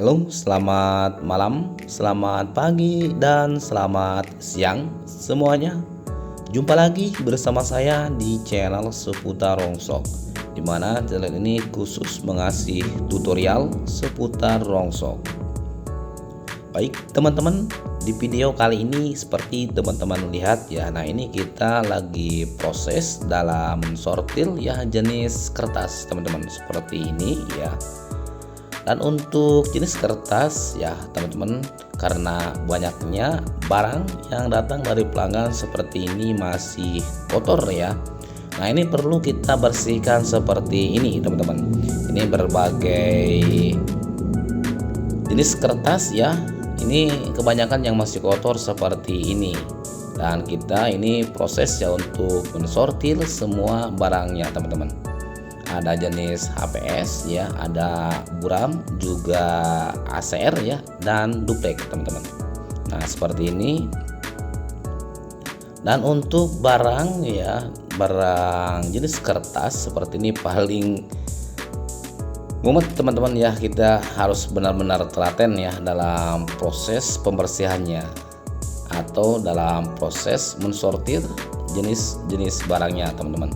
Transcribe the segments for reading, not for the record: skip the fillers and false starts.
Halo, selamat malam, selamat pagi, dan selamat siang semuanya. Jumpa lagi bersama saya di channel seputar rongsok, dimana channel ini khusus mengasih tutorial seputar rongsok. Baik teman-teman, di video kali ini seperti teman-teman lihat ya, nah ini kita lagi proses dalam sortir ya jenis kertas teman-teman, seperti ini ya. Dan untuk jenis kertas ya teman-teman, karena banyaknya barang yang datang dari pelanggan seperti ini masih kotor ya. Nah ini perlu kita bersihkan seperti ini teman-teman. Ini berbagai jenis kertas ya. Ini kebanyakan yang masih kotor seperti ini. Dan kita ini proses ya untuk mensortir semua barangnya teman-teman. Ada jenis HPS ya, ada buram, juga ACR ya, dan duplek teman-teman. Nah seperti ini. Dan untuk barang ya, barang jenis kertas seperti ini paling mumet teman-teman ya, kita harus benar-benar telaten ya dalam proses pembersihannya atau dalam proses mensortir jenis-jenis barangnya teman-teman.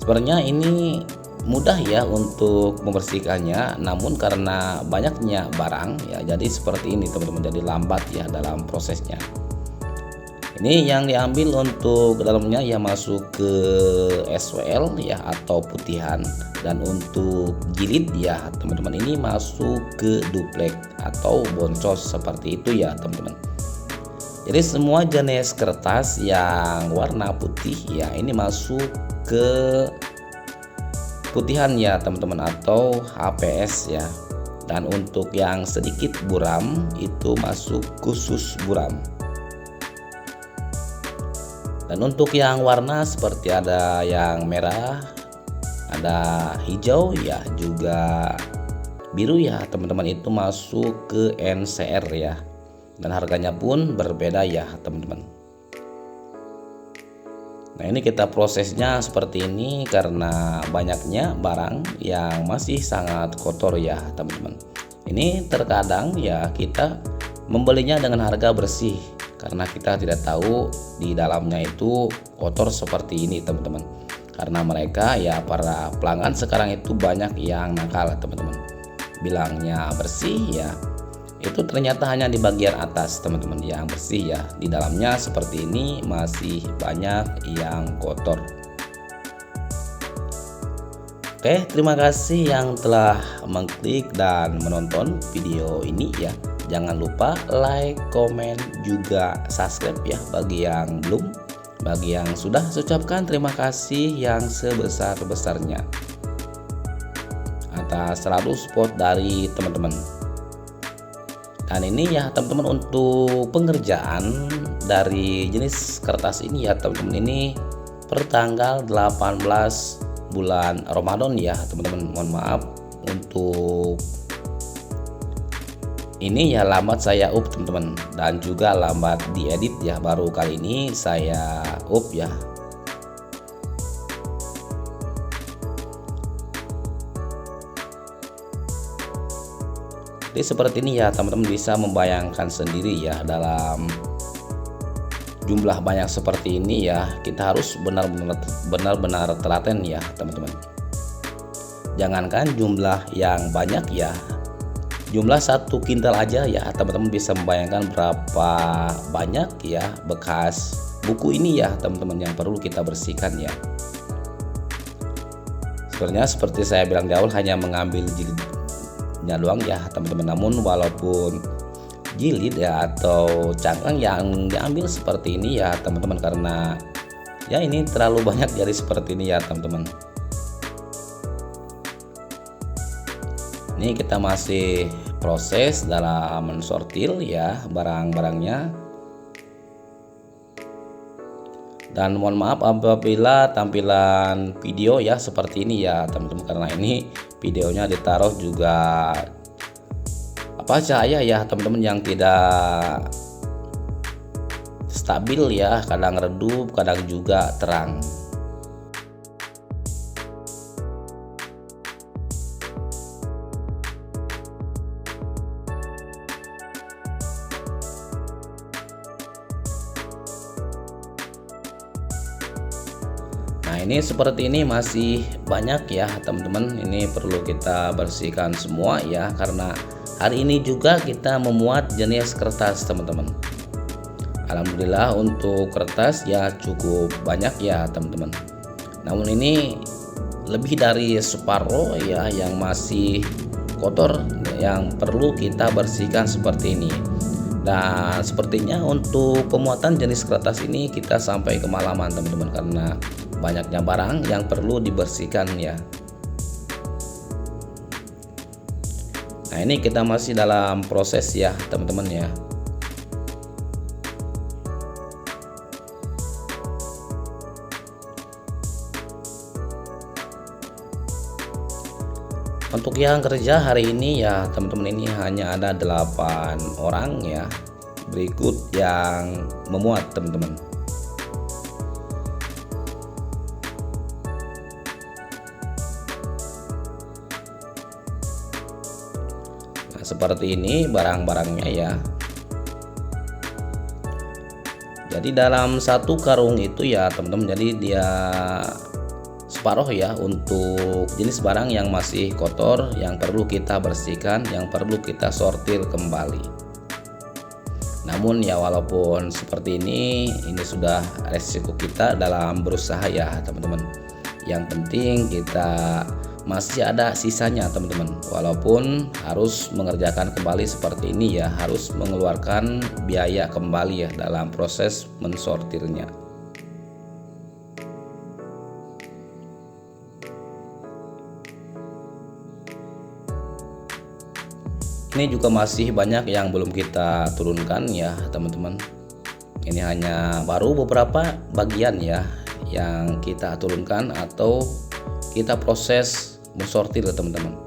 Sebenarnya ini mudah ya untuk membersihkannya, namun karena banyaknya barang ya jadi seperti ini teman-teman, jadi lambat ya dalam prosesnya. Ini yang diambil untuk dalamnya ya masuk ke SWL ya atau putihan, dan untuk jilid ya teman-teman ini masuk ke duplek atau boncos seperti itu ya teman-teman. Jadi semua jenis kertas yang warna putih ya ini masuk ke putihan ya teman-teman atau HPS ya. Dan untuk yang sedikit buram itu masuk khusus buram. Dan untuk yang warna seperti ada yang merah, ada hijau ya, juga biru ya teman-teman, itu masuk ke NCR ya. Dan harganya pun berbeda ya teman-teman. Nah ini kita prosesnya seperti ini karena banyaknya barang yang masih sangat kotor ya teman-teman. Ini terkadang ya kita membelinya dengan harga bersih karena kita tidak tahu di dalamnya itu kotor seperti ini teman-teman. Karena mereka ya para pelanggan sekarang itu banyak yang nakal teman-teman. Bilangnya bersih ya, itu ternyata hanya di bagian atas teman-teman yang bersih ya, di dalamnya seperti ini masih banyak yang kotor. Oke, terima kasih yang telah mengklik dan menonton video ini ya. Jangan lupa like, komen, juga subscribe ya bagi yang belum. Bagi yang sudah, saya ucapkan terima kasih yang sebesar-besarnya atas selalu support dari teman-teman. Dan ini ya teman-teman untuk pengerjaan dari jenis kertas ini ya teman-teman, ini per tanggal 18 bulan Ramadan ya teman-teman. Mohon maaf untuk ini ya lambat saya up teman-teman, dan juga lambat diedit ya, baru kali ini saya up ya. Jadi seperti ini ya teman-teman, bisa membayangkan sendiri ya dalam jumlah banyak seperti ini ya, kita harus benar-benar telaten ya teman-teman. Jangankan jumlah yang banyak ya, jumlah satu kintal aja ya teman-teman bisa membayangkan berapa banyak ya bekas buku ini ya teman-teman yang perlu kita bersihkan ya. Sebenarnya seperti saya bilang di awal, hanya mengambil jilidnya doang ya teman-teman, namun walaupun jilid ya atau cangkang yang diambil seperti ini ya teman-teman, karena ya ini terlalu banyak jadi seperti ini ya teman-teman. Ini kita masih proses dalam mensortir ya barang-barangnya. Dan mohon maaf apabila tampilan video ya seperti ini ya teman-teman, karena ini videonya ditaruh juga cahaya ya teman-teman yang tidak stabil ya, kadang redup, kadang juga terang. Nah, ini seperti ini masih banyak ya teman-teman, ini perlu kita bersihkan semua ya, karena hari ini juga kita memuat jenis kertas teman-teman. Alhamdulillah untuk kertas ya cukup banyak ya teman-teman. Namun ini lebih dari separuh ya yang masih kotor, yang perlu kita bersihkan seperti ini. Dan sepertinya untuk pemuatan jenis kertas ini kita sampai kemalaman teman-teman, karena banyaknya barang yang perlu dibersihkan ya. Nah, ini kita masih dalam proses ya teman-teman ya. Untuk yang kerja hari ini ya teman-teman, ini hanya ada 8 orang ya. Berikut yang memuat teman-teman. Nah, seperti ini barang-barangnya ya. Jadi dalam satu karung itu ya teman-teman, jadi dia separuh ya untuk jenis barang yang masih kotor, yang perlu kita bersihkan, yang perlu kita sortir kembali. Namun ya walaupun seperti ini sudah resiko kita dalam berusaha ya teman-teman. Yang penting kita masih ada sisanya teman-teman, walaupun harus mengerjakan kembali seperti ini ya, harus mengeluarkan biaya kembali ya dalam proses mensortirnya. Ini juga masih banyak yang belum kita turunkan ya teman-teman. Ini hanya baru beberapa bagian ya yang kita turunkan atau kita proses mensortir ya teman-teman.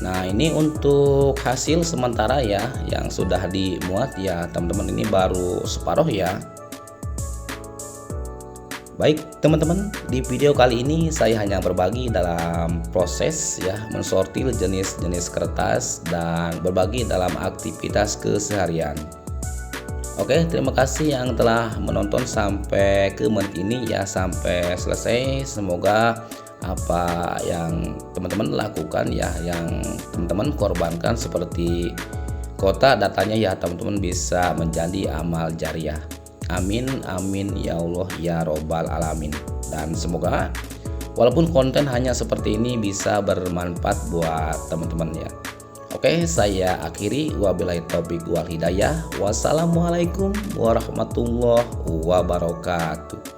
Nah, ini untuk hasil sementara ya yang sudah dimuat ya teman-teman, ini baru separuh ya. Baik teman-teman, di video kali ini saya hanya berbagi dalam proses ya mensortir jenis-jenis kertas dan berbagi dalam aktivitas keseharian. Oke, terima kasih yang telah menonton sampai ke menit ini ya, sampai selesai. Semoga apa yang teman-teman lakukan ya, yang teman-teman korbankan seperti kota datanya ya teman-teman, bisa menjadi amal jariah. Amin amin ya Allah ya robbal alamin. Dan semoga walaupun konten hanya seperti ini bisa bermanfaat buat teman-teman ya. Oke, saya akhiri, wabillahi taufiq wal hidayah. Wassalamualaikum warahmatullahi wabarakatuh.